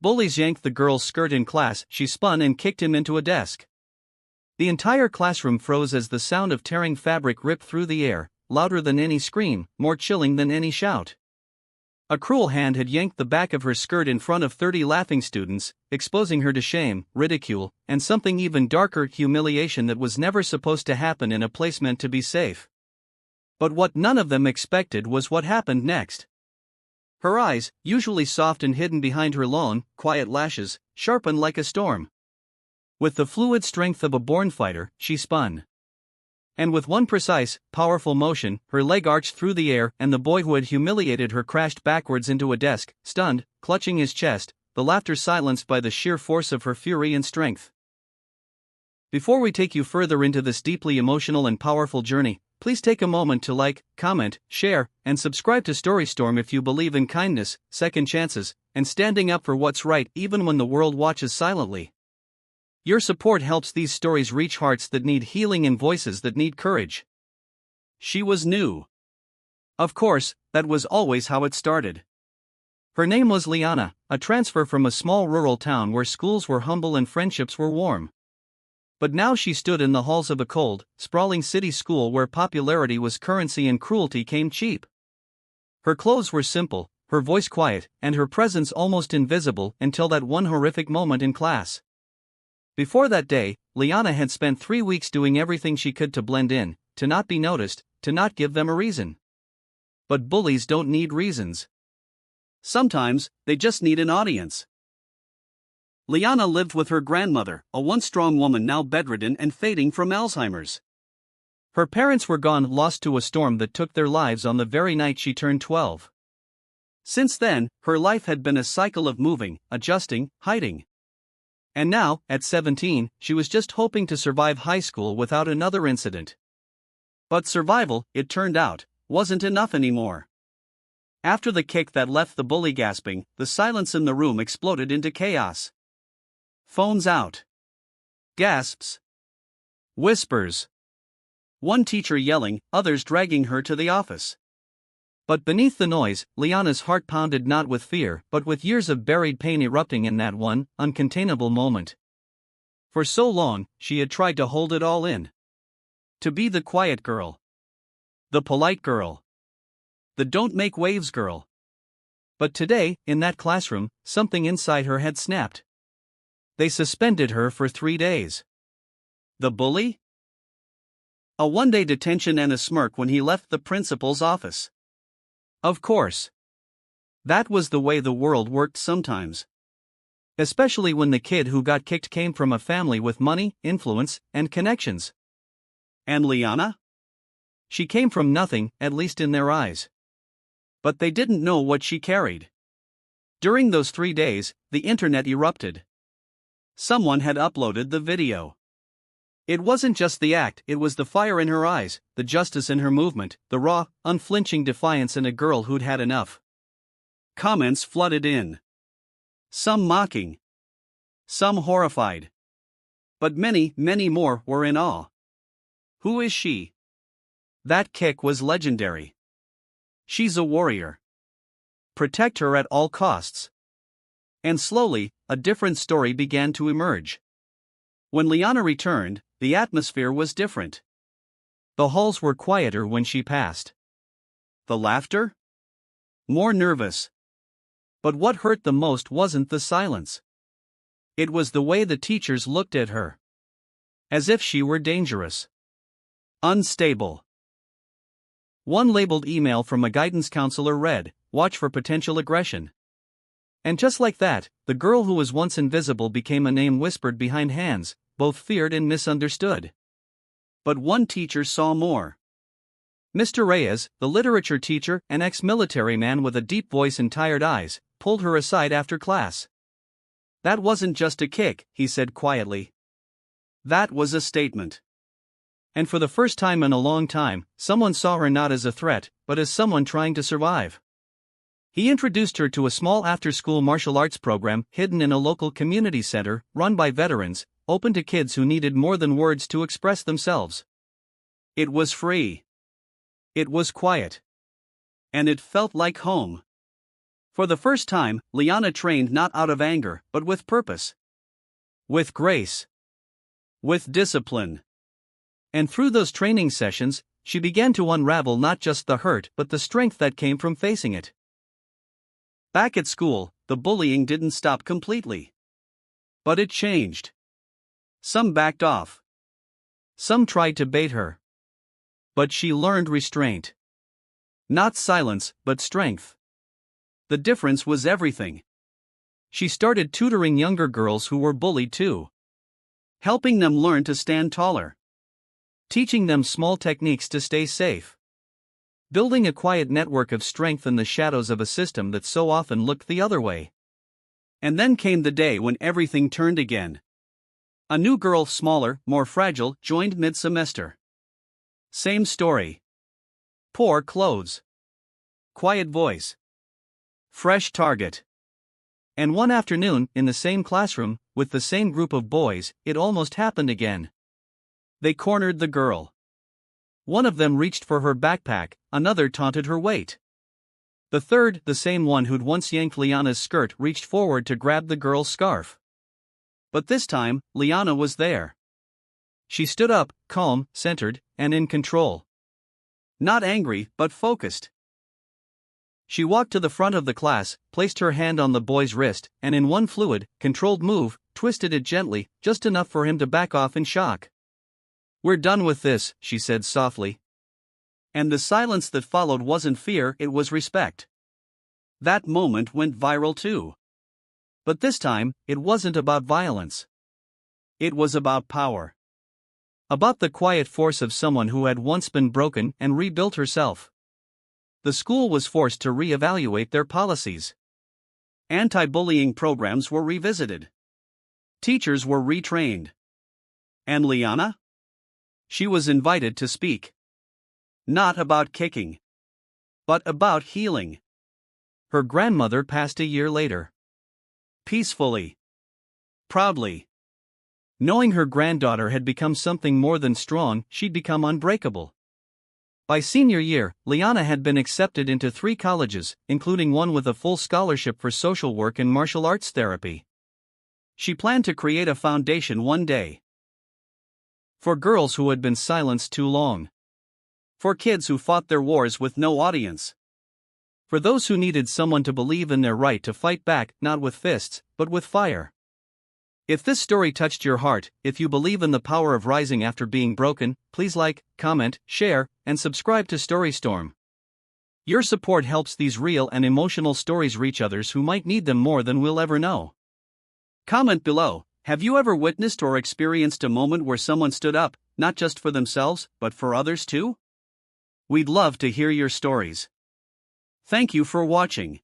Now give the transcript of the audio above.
Bullies yanked the girl's skirt in class. She spun and kicked him into a desk. The entire classroom froze as the sound of tearing fabric ripped through the air, louder than any scream, more chilling than any shout. A cruel hand had yanked the back of her skirt in front of 30 laughing students, exposing her to shame, ridicule, and something even darker, humiliation that was never supposed to happen in a place meant to be safe. But what none of them expected was what happened next. Her eyes, usually soft and hidden behind her long, quiet lashes, sharpened like a storm. With the fluid strength of a born fighter, she spun. And with one precise, powerful motion, her leg arched through the air, and the boy who had humiliated her crashed backwards into a desk, stunned, clutching his chest, the laughter silenced by the sheer force of her fury and strength. Before we take you further into this deeply emotional and powerful journey, please take a moment to like, comment, share, and subscribe to Storystorm if you believe in kindness, second chances, and standing up for what's right even when the world watches silently. Your support helps these stories reach hearts that need healing and voices that need courage. She was new. Of course, that was always how it started. Her name was Liana, a transfer from a small rural town where schools were humble and friendships were warm. But now she stood in the halls of a cold, sprawling city school where popularity was currency and cruelty came cheap. Her clothes were simple, her voice quiet, and her presence almost invisible until that one horrific moment in class. Before that day, Liana had spent 3 weeks doing everything she could to blend in, to not be noticed, to not give them a reason. But bullies don't need reasons. Sometimes, they just need an audience. Liana lived with her grandmother, a once strong woman now bedridden and fading from Alzheimer's. Her parents were gone, lost to a storm that took their lives on the very night she turned 12. Since then, her life had been a cycle of moving, adjusting, hiding. And now, at 17, she was just hoping to survive high school without another incident. But survival, it turned out, wasn't enough anymore. After the kick that left the bully gasping, the silence in the room exploded into chaos. Phones out. Gasps. Whispers. One teacher yelling, others dragging her to the office. But beneath the noise, Liana's heart pounded not with fear but with years of buried pain erupting in that one, uncontainable moment. For so long, she had tried to hold it all in. To be the quiet girl. The polite girl. The don't make waves girl. But today, in that classroom, something inside her had snapped. They suspended her for 3 days. The bully? A one-day detention and a smirk when he left the principal's office. Of course. That was the way the world worked sometimes. Especially when the kid who got kicked came from a family with money, influence, and connections. And Liana? She came from nothing, at least in their eyes. But they didn't know what she carried. During those 3 days, the internet erupted. Someone had uploaded the video. It wasn't just the act, it was the fire in her eyes, the justice in her movement, the raw, unflinching defiance in a girl who'd had enough. Comments flooded in. Some mocking. Some horrified. But many, many more were in awe. Who is she? That kick was legendary. She's a warrior. Protect her at all costs. And slowly, a different story began to emerge. When Liana returned, the atmosphere was different. The halls were quieter when she passed. The laughter? More nervous. But what hurt the most wasn't the silence. It was the way the teachers looked at her. As if she were dangerous. Unstable. One labeled email from a guidance counselor read, "Watch for potential aggression." And just like that, the girl who was once invisible became a name whispered behind hands, both feared and misunderstood. But one teacher saw more. Mr. Reyes, the literature teacher, an ex-military man with a deep voice and tired eyes, pulled her aside after class. "That wasn't just a kick," he said quietly. "That was a statement." And for the first time in a long time, someone saw her not as a threat, but as someone trying to survive. He introduced her to a small after-school martial arts program hidden in a local community center, run by veterans, open to kids who needed more than words to express themselves. It was free. It was quiet. And it felt like home. For the first time, Liana trained not out of anger, but with purpose. With grace. With discipline. And through those training sessions, she began to unravel not just the hurt but the strength that came from facing it. Back at school, the bullying didn't stop completely. But it changed. Some backed off. Some tried to bait her. But she learned restraint. Not silence, but strength. The difference was everything. She started tutoring younger girls who were bullied too. Helping them learn to stand taller. Teaching them small techniques to stay safe. Building a quiet network of strength in the shadows of a system that so often looked the other way. And then came the day when everything turned again. A new girl, smaller, more fragile, joined mid-semester. Same story. Poor clothes. Quiet voice. Fresh target. And one afternoon, in the same classroom, with the same group of boys, it almost happened again. They cornered the girl. One of them reached for her backpack, another taunted her weight. The third, the same one who'd once yanked Liana's skirt, reached forward to grab the girl's scarf. But this time, Liana was there. She stood up, calm, centered, and in control. Not angry, but focused. She walked to the front of the class, placed her hand on the boy's wrist, and in one fluid, controlled move, twisted it gently, just enough for him to back off in shock. "We're done with this," she said softly. And the silence that followed wasn't fear, it was respect. That moment went viral too. But this time, it wasn't about violence. It was about power. About the quiet force of someone who had once been broken and rebuilt herself. The school was forced to re-evaluate their policies. Anti-bullying programs were revisited. Teachers were retrained. And Liana? She was invited to speak. Not about kicking. But about healing. Her grandmother passed a year later. Peacefully. Proudly. Knowing her granddaughter had become something more than strong, she'd become unbreakable. By senior year, Liana had been accepted into 3 colleges, including one with a full scholarship for social work and martial arts therapy. She planned to create a foundation one day. For girls who had been silenced too long. For kids who fought their wars with no audience. For those who needed someone to believe in their right to fight back, not with fists, but with fire. If this story touched your heart, if you believe in the power of rising after being broken, please like, comment, share, and subscribe to Storystorm. Your support helps these real and emotional stories reach others who might need them more than we'll ever know. Comment below, have you ever witnessed or experienced a moment where someone stood up, not just for themselves, but for others too? We'd love to hear your stories. Thank you for watching.